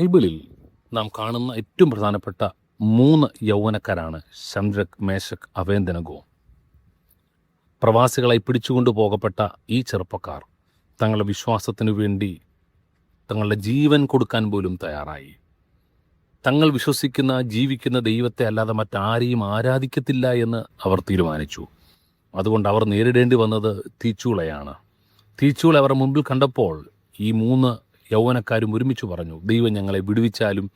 ബൈബിളിൽ നാം കാണുന്ന ഏറ്റവും പ്രധാനപ്പെട്ട 3 യൗവനക്കാരാണ് ശദ്രക്, മേശക്, അബേദ്നെഗോ. പ്രവാസികളായി പിടിച്ചുകൊണ്ടു പോകപ്പെട്ട ഈ ചെറുപ്പക്കാർ തങ്ങളുടെ വിശ്വാസത്തിനു വേണ്ടി തങ്ങളുടെ ജീവൻ കൊടുക്കാൻ പോലും തയ്യാറായി. തങ്ങൾ വിശ്വസിക്കുന്ന, ജീവിക്കുന്ന ദൈവത്തെ അല്ലാതെ മറ്റാരെയും ആരാധിക്കത്തില്ല എന്ന് അവർ തീരുമാനിച്ചു. അതുകൊണ്ട് അവർ നേരിടേണ്ടി വന്നത് തീച്ചൂളയാണ്. തീച്ചൂള അവരുടെ മുമ്പിൽ കണ്ടപ്പോൾ ഈ 3 യൗവനക്കാരും ഒരുമിച്ച് പറഞ്ഞു, ദൈവം ഞങ്ങളെ വിടുവിച്ചാലും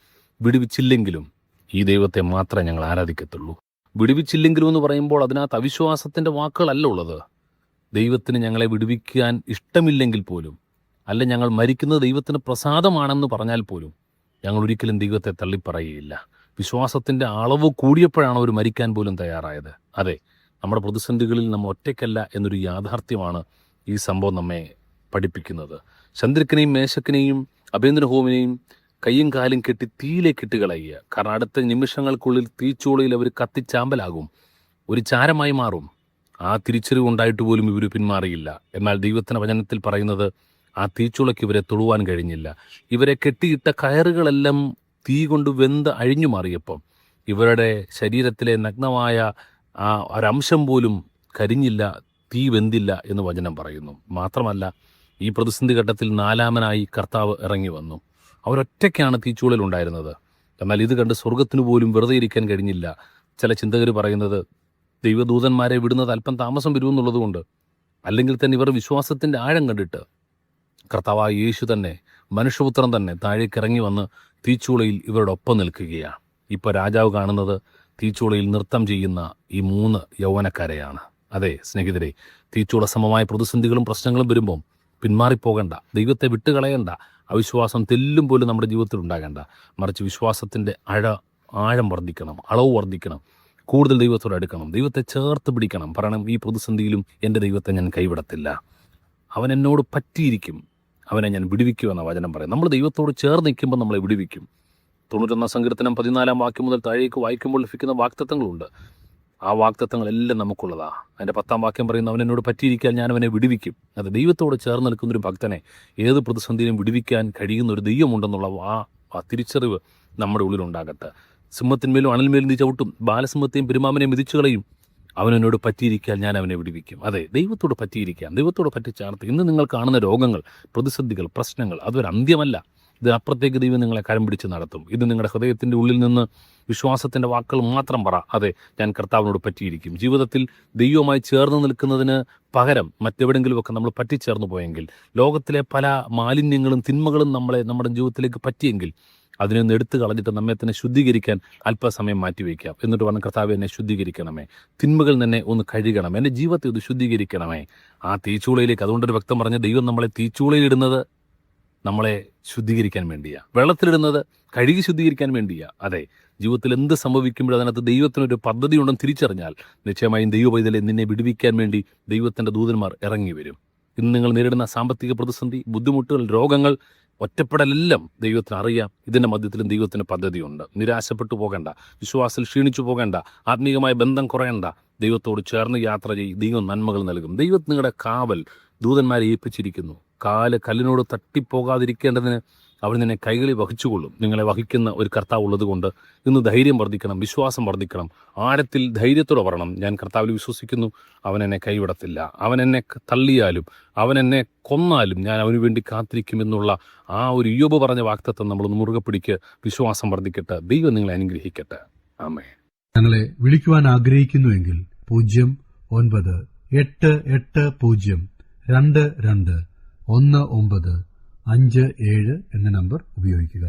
വിടുവിച്ചില്ലെങ്കിലും ഈ ദൈവത്തെ മാത്രമേ ഞങ്ങൾ ആരാധിക്കത്തുള്ളൂ. വിടുവിച്ചില്ലെങ്കിലും എന്ന് പറയുമ്പോൾ അതിനകത്ത് അവിശ്വാസത്തിൻ്റെ വാക്കുകളല്ല ഉള്ളത്. ദൈവത്തിന് ഞങ്ങളെ വിടുവിക്കാൻ ഇഷ്ടമില്ലെങ്കിൽ പോലും, അല്ല ഞങ്ങൾ മരിക്കുന്നത് ദൈവത്തിന് പ്രസാദമാണെന്ന് പറഞ്ഞാൽ പോലും ഞങ്ങൾ ഒരിക്കലും ദൈവത്തെ തള്ളിപ്പറയുകയില്ല. വിശ്വാസത്തിൻ്റെ അളവ് കൂടിയപ്പോഴാണ് അവർ മരിക്കാൻ പോലും തയ്യാറായത്. അതെ, നമ്മുടെ പ്രതിസന്ധികളിൽ നമ്മൾ ഒറ്റയ്ക്കല്ല എന്നൊരു യാഥാർത്ഥ്യമാണ് ഈ സംഭവം നമ്മെ പഠിപ്പിക്കുന്നത്. ശദ്രക്കിനെയും മേശക്കിനെയും അബേദ്നെഗോവിനെയും കയ്യും കാലും കെട്ടി തീയിലേക്കിട്ട് കളയുക. കാരണം അടുത്ത നിമിഷങ്ങൾക്കുള്ളിൽ തീച്ചൂളയിൽ അവർ കത്തിച്ചാമ്പലാകും, ഒരു ചാരമായി മാറും. ആ തിരിച്ചറിവുണ്ടായിട്ട് പോലും ഇവർ പിന്മാറിയില്ല. എന്നാൽ ദൈവത്തിൻ്റെ വചനത്തിൽ പറയുന്നത് ആ തീച്ചൂളയ്ക്ക് ഇവരെ തൊടുവാൻ കഴിഞ്ഞില്ല. ഇവരെ കെട്ടിയിട്ട കയറുകളെല്ലാം തീ കൊണ്ട് വെന്ത് അഴിഞ്ഞു മാറിയപ്പം ഇവരുടെ ശരീരത്തിലെ നഗ്നമായ ആ ഒരംശം പോലും കരിഞ്ഞില്ല, തീ വെന്തില്ല എന്ന് വചനം പറയുന്നു. മാത്രമല്ല, ഈ പ്രതിസന്ധി ഘട്ടത്തിൽ 4-മനായി കർത്താവ് ഇറങ്ങി വന്നു. അവരൊറ്റയ്ക്കാണ് തീച്ചൂളയിലുണ്ടായിരുന്നത്. എന്നാൽ ഇത് കണ്ട് സ്വർഗത്തിനു പോലും വെറുതെ ഇരിക്കാൻ കഴിഞ്ഞില്ല. ചില ചിന്തകർ പറയുന്നത് ദൈവദൂതന്മാരെ വിടുന്നത് അല്പം താമസം വരുമെന്നുള്ളതുകൊണ്ട്, അല്ലെങ്കിൽ തന്നെ ഇവർ വിശ്വാസത്തിൻ്റെ ആഴം കണ്ടിട്ട് കർത്താവായ യേശു തന്നെ, മനുഷ്യപുത്രൻ തന്നെ താഴേക്ക് ഇറങ്ങി വന്ന് തീച്ചൂളയിൽ ഇവരുടെ ഒപ്പം നിൽക്കുകയാണ്. ഇപ്പോൾ രാജാവ് കാണുന്നത് തീച്ചൂളയിൽ നൃത്തം ചെയ്യുന്ന ഈ 3 യൗവനക്കാരെയാണ്. അതെ സ്നേഹിതരെ, തീച്ചൂള സമമായ പ്രതിസന്ധികളും പ്രശ്നങ്ങളും വരുമ്പം പിന്മാറിപ്പോകണ്ട, ദൈവത്തെ വിട്ടുകളയണ്ട. അവിശ്വാസം തെല്ലും പോലും നമ്മുടെ ജീവിതത്തിൽ ഉണ്ടാകേണ്ട. മറിച്ച് വിശ്വാസത്തിൻ്റെ ആഴം വർദ്ധിക്കണം, അളവ് വർദ്ധിക്കണം. കൂടുതൽ ദൈവത്തോട് അടുക്കണം, ദൈവത്തെ ചേർത്ത് പിടിക്കണം. പറയണം, ഈ പ്രതിസന്ധിയിലും എൻ്റെ ദൈവത്തെ ഞാൻ കൈവിടത്തില്ല, അവൻ എന്നോട് പറ്റിയിരിക്കും, അവനെ ഞാൻ വിടുവിക്കുമെന്ന വചനം പറയും. നമ്മൾ ദൈവത്തോട് ചേർന്ന് നിൽക്കുമ്പോൾ നമ്മളെ വിടുവിക്കും. 91 സങ്കീർത്തനം 14 വാക്യം മുതൽ താഴേക്ക് വായിക്കുമ്പോൾ ലഭിക്കുന്ന വാഗ്ദത്തങ്ങളുണ്ട്. ആ വാഗ്ദത്തങ്ങളെല്ലാം നമുക്കുള്ളതാണ്. അതിൻ്റെ 10 വാക്യം പറയുന്ന, അവൻ എന്നോട് പറ്റിയിരിക്കാൻ ഞാൻ അവനെ വിടുവിക്കും. അത് ദൈവത്തോട് ചേർന്ന് നിൽക്കുന്നൊരു ഭക്തനെ ഏത് പ്രതിസന്ധിയിലും വിടുവിക്കാൻ കഴിയുന്ന ഒരു ദൈവമുണ്ടെന്നുള്ള ആ തിരിച്ചറിവ് നമ്മുടെ ഉള്ളിലുണ്ടാകട്ടെ. സിംഹത്തിന്മേലും അണലിന്മേലും നീ ചവിട്ടും, ബാലസിംഹത്തെയും പെരുമാമനെയും മിതിച്ചു കളയും, അവനോട് പറ്റിയിരിക്കാൻ ഞാൻ അവനെ വിടുവിക്കും. അതെ, ദൈവത്തോട് പറ്റിയിരിക്കാം, ദൈവത്തോട് പറ്റിച്ചേർത്ത്. ഇന്ന് നിങ്ങൾ കാണുന്ന രോഗങ്ങൾ, പ്രതിസന്ധികൾ, പ്രശ്നങ്ങൾ അതൊരു അന്ത്യമല്ല. ഇതിനപ്പുറത്തേക്ക് ദൈവം നിങ്ങളെ കരം പിടിച്ച് നടത്തും. ഇത് നിങ്ങളുടെ ഹൃദയത്തിൻ്റെ ഉള്ളിൽ നിന്ന് വിശ്വാസത്തിൻ്റെ വാക്കുകൾ മാത്രം പറ. അതെ, ഞാൻ കർത്താവിനോട് പറ്റിയിരിക്കും. ജീവിതത്തിൽ ദൈവവുമായി ചേർന്ന് നിൽക്കുന്നതിന് പകരം മറ്റെവിടെങ്കിലുമൊക്കെ നമ്മൾ പറ്റിച്ചേർന്ന് പോയെങ്കിൽ, ലോകത്തിലെ പല മാലിന്യങ്ങളും തിന്മകളും നമ്മുടെ ജീവിതത്തിലേക്ക് പറ്റിയെങ്കിൽ അതിനൊന്ന് എടുത്തു കളഞ്ഞിട്ട് നമ്മെ തന്നെ ശുദ്ധീകരിക്കാൻ അല്പസമയം മാറ്റിവെക്കാം. എന്നിട്ട് പറഞ്ഞ, കർത്താവെ എന്നെ ശുദ്ധീകരിക്കണമേ, തിന്മകൾ തന്നെ ഒന്ന് കഴുകണം, എൻ്റെ ജീവിതത്തെ ഒന്ന് ശുദ്ധീകരിക്കണമേ. ആ തീച്ചൂളയിലേക്ക്, അതുകൊണ്ടൊരു വ്യക്തം പറഞ്ഞ, ദൈവം നമ്മളെ തീച്ചൂളയിലിടുന്നത് നമ്മളെ ശുദ്ധീകരിക്കാൻ വേണ്ടിയാണ്, വെള്ളത്തിലിടുന്നത് കഴുകി ശുദ്ധീകരിക്കാൻ വേണ്ടിയാണ്. അതെ, ജീവിതത്തിൽ എന്ത് സംഭവിക്കുമ്പോഴും അതിനകത്ത് ദൈവത്തിനൊരു പദ്ധതി ഉണ്ടെന്ന് തിരിച്ചറിഞ്ഞാൽ നിശ്ചയമായും ദൈവ പൈതലെ നിന്നെ വിടുവിക്കാൻ വേണ്ടി ദൈവത്തിൻ്റെ ദൂതന്മാർ ഇറങ്ങി വരും. ഇന്ന് നിങ്ങൾ നേരിടുന്ന സാമ്പത്തിക പ്രതിസന്ധി, ബുദ്ധിമുട്ടുകൾ, രോഗങ്ങൾ, ഒറ്റപ്പെടലെല്ലാം ദൈവത്തിന് അറിയാം. ഇതിൻ്റെ മധ്യത്തിലും ദൈവത്തിന് പദ്ധതിയുണ്ട്. നിരാശപ്പെട്ടു പോകേണ്ട, വിശ്വാസത്തിൽ ക്ഷീണിച്ചു പോകേണ്ട, ആത്മീയമായ ബന്ധം കുറയണ്ട. ദൈവത്തോട് ചേർന്ന് യാത്ര ചെയ്യും, ദൈവം നന്മകൾ നൽകും. ദൈവം നിങ്ങളുടെ കാവൽ ദൂതന്മാരെ ഏൽപ്പിച്ചിരിക്കുന്നു. കാല് കല്ലിനോട് തട്ടിപ്പോകാതിരിക്കേണ്ടതിന് അവർ നിന്നെ കൈകളിൽ വഹിച്ചുകൊള്ളും. നിങ്ങളെ വഹിക്കുന്ന ഒരു കർത്താവ് ഉള്ളത് കൊണ്ട് ഇന്ന് ധൈര്യം വർദ്ധിക്കണം, വിശ്വാസം വർദ്ധിക്കണം. ആഴത്തിൽ ധൈര്യത്തോടെ പറയണം, ഞാൻ കർത്താവിൽ വിശ്വസിക്കുന്നു, അവൻ എന്നെ കൈവിടത്തില്ല. അവൻ എന്നെ തള്ളിയാലും അവൻ എന്നെ കൊന്നാലും ഞാൻ അവന് വേണ്ടി കാത്തിരിക്കുമെന്നുള്ള ആ ഒരു ഇയ്യോബ് പറഞ്ഞ വാഗ്ദത്തം നമ്മളൊന്ന് മുറുകെ പിടിക്ക്. വിശ്വാസം വർദ്ധിക്കട്ടെ. ദൈവം നിങ്ങളെ അനുഗ്രഹിക്കട്ടെ. ആമേൻ. ഞങ്ങളെ വിളിക്കുവാൻ ആഗ്രഹിക്കുന്നുവെങ്കിൽ 0988022197 എന്ന നമ്പർ ഉപയോഗിക്കുക.